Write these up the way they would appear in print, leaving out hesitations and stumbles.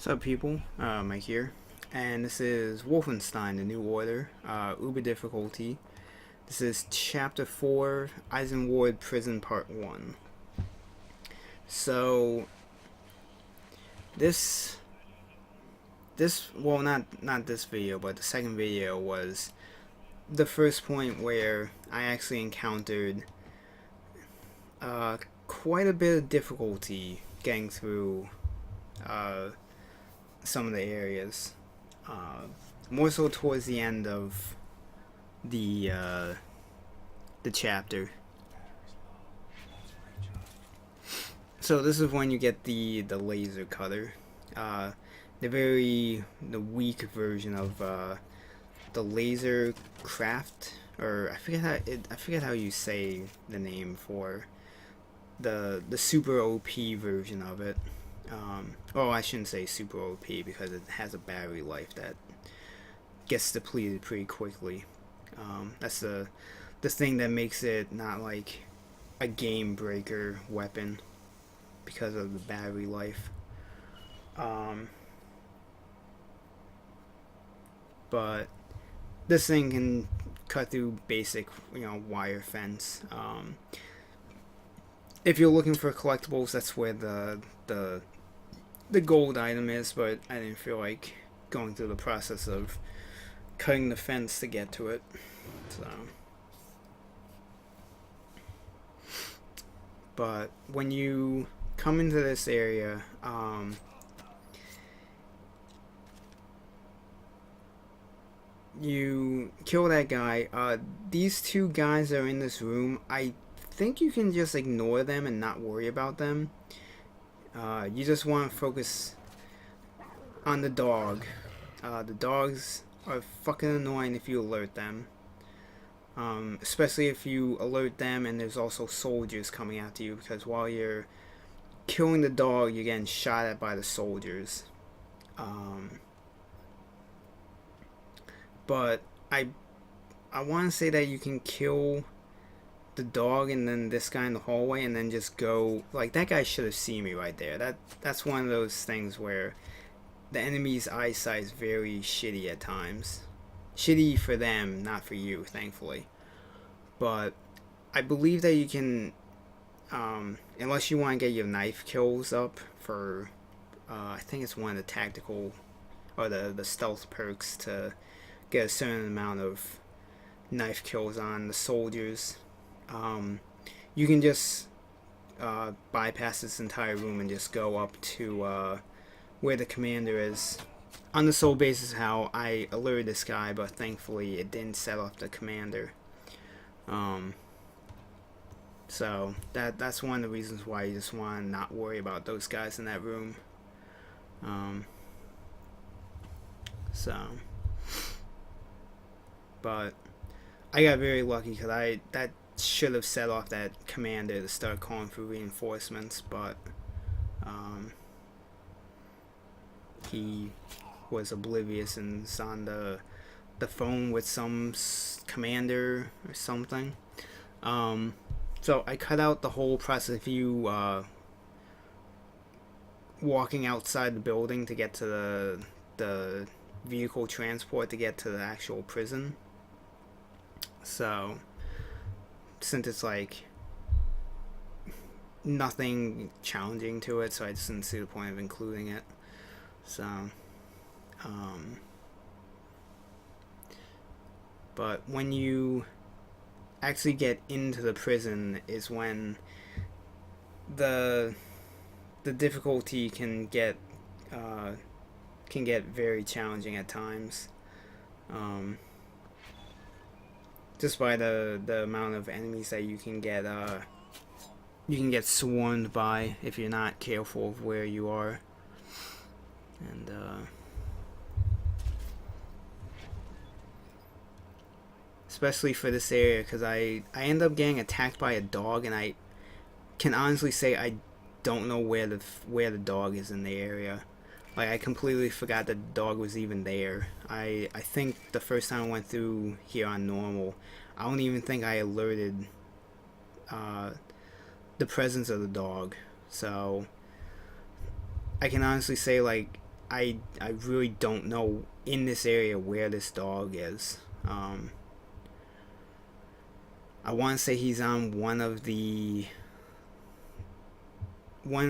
What's up, people? Mike here, and this is Wolfenstein: The New Order, Uber difficulty. This is Chapter 4, Eisenwald Prison Part 1. So, this, well, not this video, but the second video was the first point where I actually encountered quite a bit of difficulty getting through some of the areas, more so towards the end of the chapter. So this is when you get the laser cutter, the weak version of the laser craft, or I forget how you say the name for the super OP version of it. Well, I shouldn't say super OP because it has a battery life that gets depleted pretty quickly. That's the thing that makes it not like a game breaker weapon because of the battery life. But this thing can cut through basic, wire fence. If you're looking for collectibles, that's where the gold item is, but I didn't feel like going through the process of cutting the fence to get to it. So, but when you come into this area, you kill that guy. These two guys that are in this room, I think you can just ignore them and not worry about them. You just want to focus on the dog. The dogs are fucking annoying if you alert them. Especially if you alert them and there's also soldiers coming after you, because while you're killing the dog, you're getting shot at by the soldiers. But I want to say that you can kill the dog and then this guy in the hallway and then just go, like, that guy should have seen me right there. That's one of those things where the enemy's eyesight is very shitty at times. Shitty for them, not for you, thankfully. But I believe that you can, unless you want to get your knife kills up for, I think it's one of the tactical or the stealth perks to get a certain amount of knife kills on the soldiers. You can just bypass this entire room and just go up to where the commander is, on the sole basis how I alerted this guy, but thankfully it didn't set off the commander. So that's one of the reasons why you just want to not worry about those guys in that room. But I got very lucky because that should have set off that commander to start calling for reinforcements, but he was oblivious and was on the phone with some commander or something. So I cut out the whole process of you walking outside the building to get to the vehicle transport to get to the actual prison. So since it's like nothing challenging to it, so I just didn't see the point of including it. So but when you actually get into the prison is when the difficulty can get very challenging at times. Just by the amount of enemies that you can get swarmed by if you're not careful of where you are. And especially for this area, because I end up getting attacked by a dog, and I can honestly say I don't know where the dog is in the area. Like, I completely forgot that the dog was even there. I think the first time I went through here on normal, I don't even think I alerted the presence of the dog. So I can honestly say, like, I really don't know in this area where this dog is. I want to say he's on one of the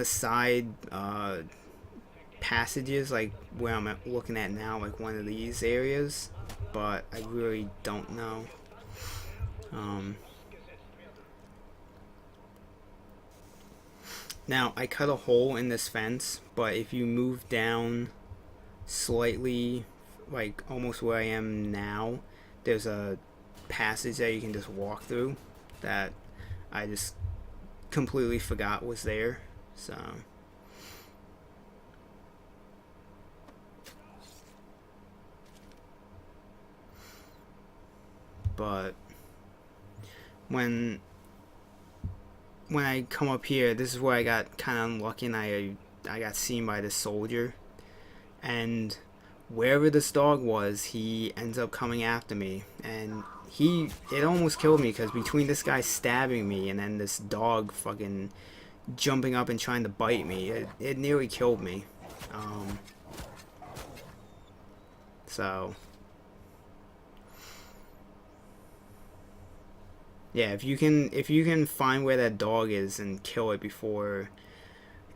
side passages, like where I'm looking at now, like one of these areas, but I really don't know. Now I cut a hole in this fence, but if you move down slightly, like almost where I am now, there's a passage that you can just walk through that I just completely forgot was there. So but when I come up here, this is where I got kind of unlucky, and I got seen by this soldier, and wherever this dog was, he ends up coming after me, and it almost killed me, because between this guy stabbing me and then this dog fucking jumping up and trying to bite me, it nearly killed me. So yeah, if you can find where that dog is and kill it before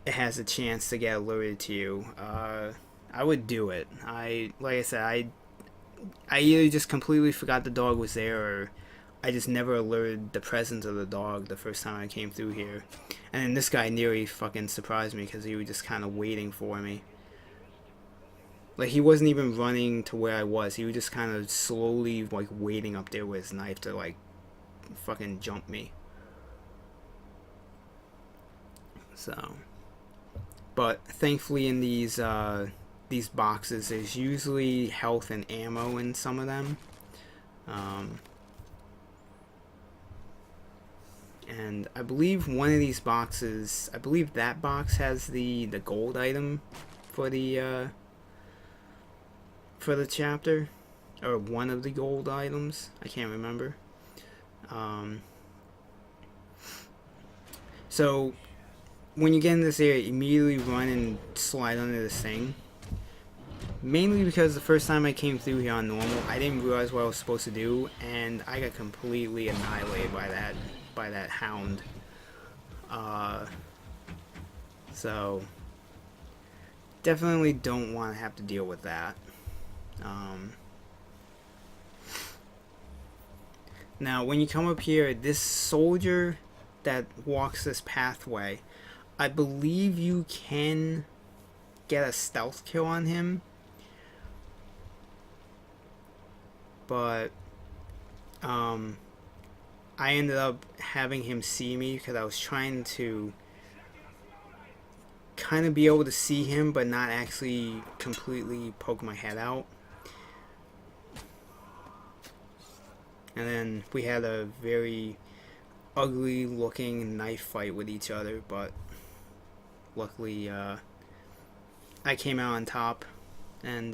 it has a chance to get alerted to you, I would do it. Like I said, I either just completely forgot the dog was there, or I just never alerted the presence of the dog the first time I came through here. And then this guy nearly fucking surprised me, because he was just kind of waiting for me. Like, he wasn't even running to where I was. He was just kind of slowly, like, waiting up there with his knife to, like, fucking jump me. So, but thankfully in these boxes, there's usually health and ammo in some of them. And I believe one of these boxes, I believe that box has the gold item for the chapter, or one of the gold items. I can't remember. So when you get in this area, immediately run and slide under this thing. Mainly because the first time I came through here on normal, I didn't realize what I was supposed to do, and I got completely annihilated by that hound. So definitely don't want to have to deal with that. Now, when you come up here, this soldier that walks this pathway, I believe you can get a stealth kill on him, but I ended up having him see me, because I was trying to kind of be able to see him but not actually completely poke my head out. And then we had a very ugly looking knife fight with each other, but luckily I came out on top. And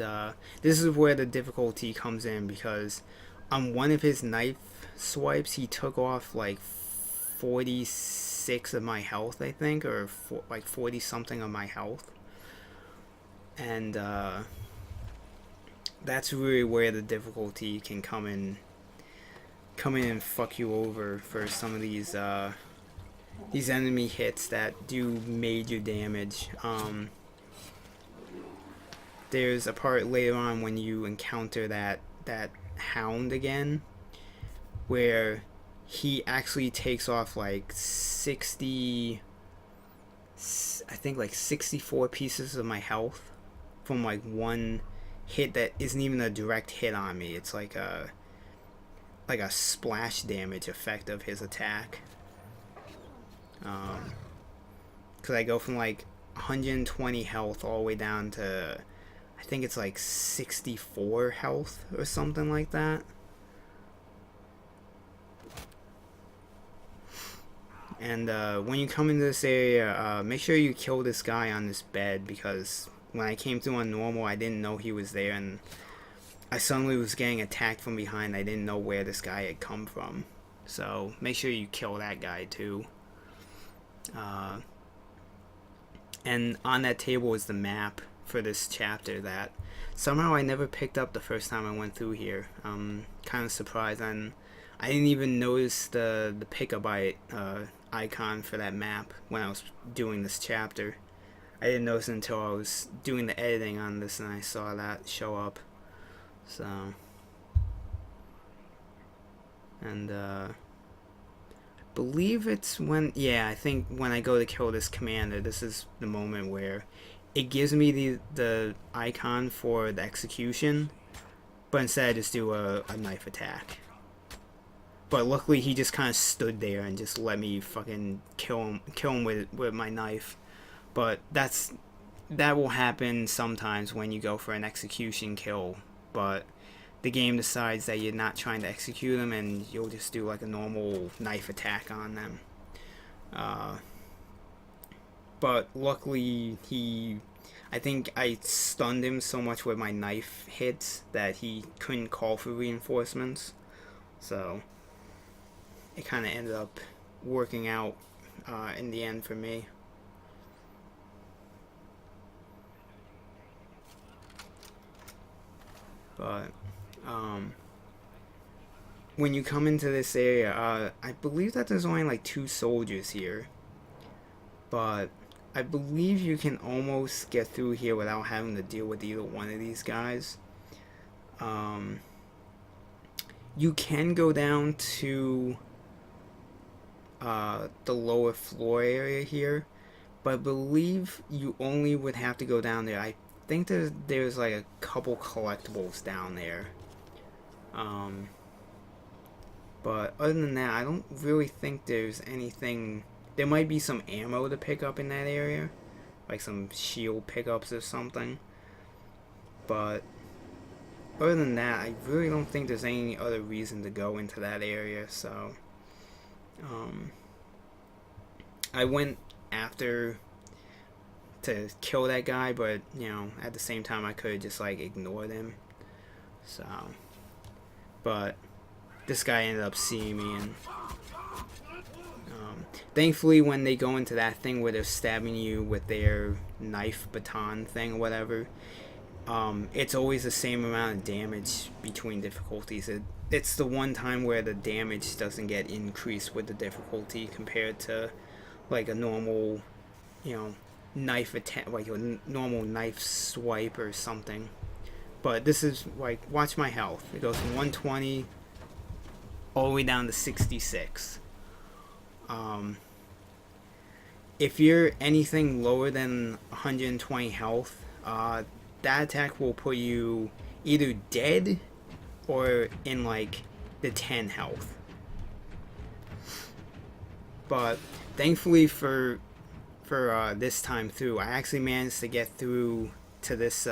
this is where the difficulty comes in, because on one of his knife swipes, he took off like 46 of my health, I think, or like 40 something of my health. And that's really where the difficulty can come in and fuck you over for some of these enemy hits that do major damage. There's a part later on when you encounter that hound again, where he actually takes off like 60, I think like 64 pieces of my health from like one hit that isn't even a direct hit on me. It's like a splash damage effect of his attack. Because I go from like 120 health all the way down to, I think it's like 64 health or something like that. And when you come into this area, make sure you kill this guy on this bed, because when I came through on normal, I didn't know he was there, and I suddenly was getting attacked from behind. I didn't know where this guy had come from. So make sure you kill that guy too. And on that table is the map for this chapter that somehow I never picked up the first time I went through here. I'm kind of surprised, and I didn't even notice the pickup icon for that map when I was doing this chapter. I didn't notice it until I was doing the editing on this and I saw that show up. So, and I believe it's when, yeah, I think when I go to kill this commander, this is the moment where it gives me the icon for the execution, but instead I just do a knife attack. But luckily he just kind of stood there and just let me fucking kill him with my knife. But that will happen sometimes when you go for an execution kill, but the game decides that you're not trying to execute them and you'll just do like a normal knife attack on them. But luckily I think I stunned him so much with my knife hits that he couldn't call for reinforcements. So it kind of ended up working out in the end for me. But when you come into this area, I believe that there's only like 2 soldiers here, but I believe you can almost get through here without having to deal with either one of these guys. You can go down to the lower floor area here, but I believe you only would have to go down there. I think there's like a couple collectibles down there. But other than that, I don't really think there's anything. There might be some ammo to pick up in that area, like some shield pickups or something. But other than that, I really don't think there's any other reason to go into that area. So I went after to kill that guy, but you know, at the same time I could have just like ignored him. So, but this guy ended up seeing me, and thankfully when they go into that thing where they're stabbing you with their knife baton thing or whatever, it's always the same amount of damage between difficulties. It's the one time where the damage doesn't get increased with the difficulty compared to like a normal, you know, knife attack, like a normal knife swipe or something. But this is like, watch my health. It goes from 120 all the way down to 66. If you're anything lower than 120 health, that attack will put you either dead or in like the 10 health. But thankfully for this time through, I actually managed to get through to this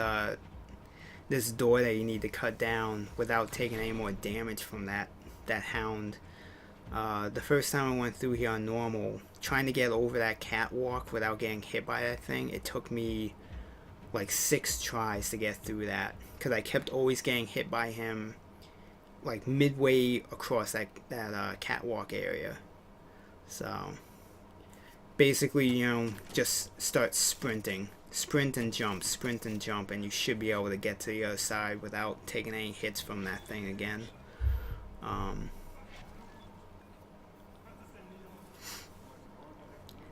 this door that you need to cut down without taking any more damage from that hound. The first time I went through here on normal, trying to get over that catwalk without getting hit by that thing, it took me like 6 tries to get through that, because I kept always getting hit by him like midway across that catwalk area. So basically, you know, just start sprinting. Sprint and jump, and you should be able to get to the other side without taking any hits from that thing again.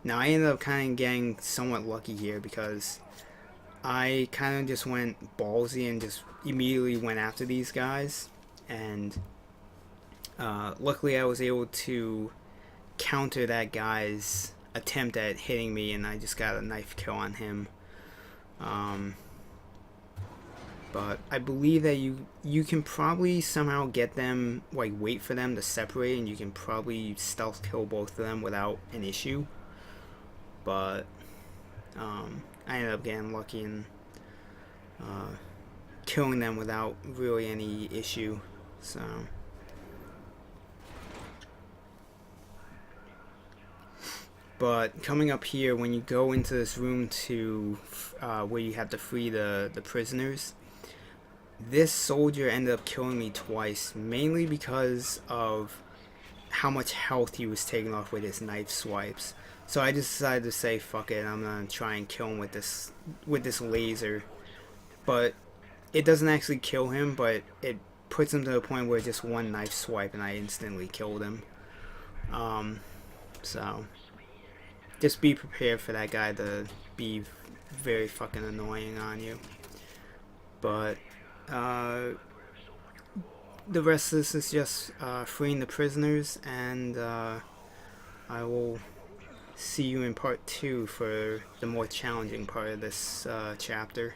Now I ended up kind of getting somewhat lucky here because I kind of just went ballsy and just immediately went after these guys, and luckily I was able to counter that guy's attempt at hitting me, and I just got a knife kill on him. But I believe that you can probably somehow get them, like wait for them to separate, and you can probably stealth kill both of them without an issue. But I ended up getting lucky and killing them without really any issue. So but coming up here, when you go into this room to where you have to free the prisoners, this soldier ended up killing me twice, mainly because of how much health he was taking off with his knife swipes. So I just decided to say fuck it. I'm gonna try and kill him with this laser. But it doesn't actually kill him, but it puts him to the point where just one knife swipe and I instantly killed him. So just be prepared for that guy to be very fucking annoying on you. But the rest of this is just freeing the prisoners, and I will see you in part 2 for the more challenging part of this chapter.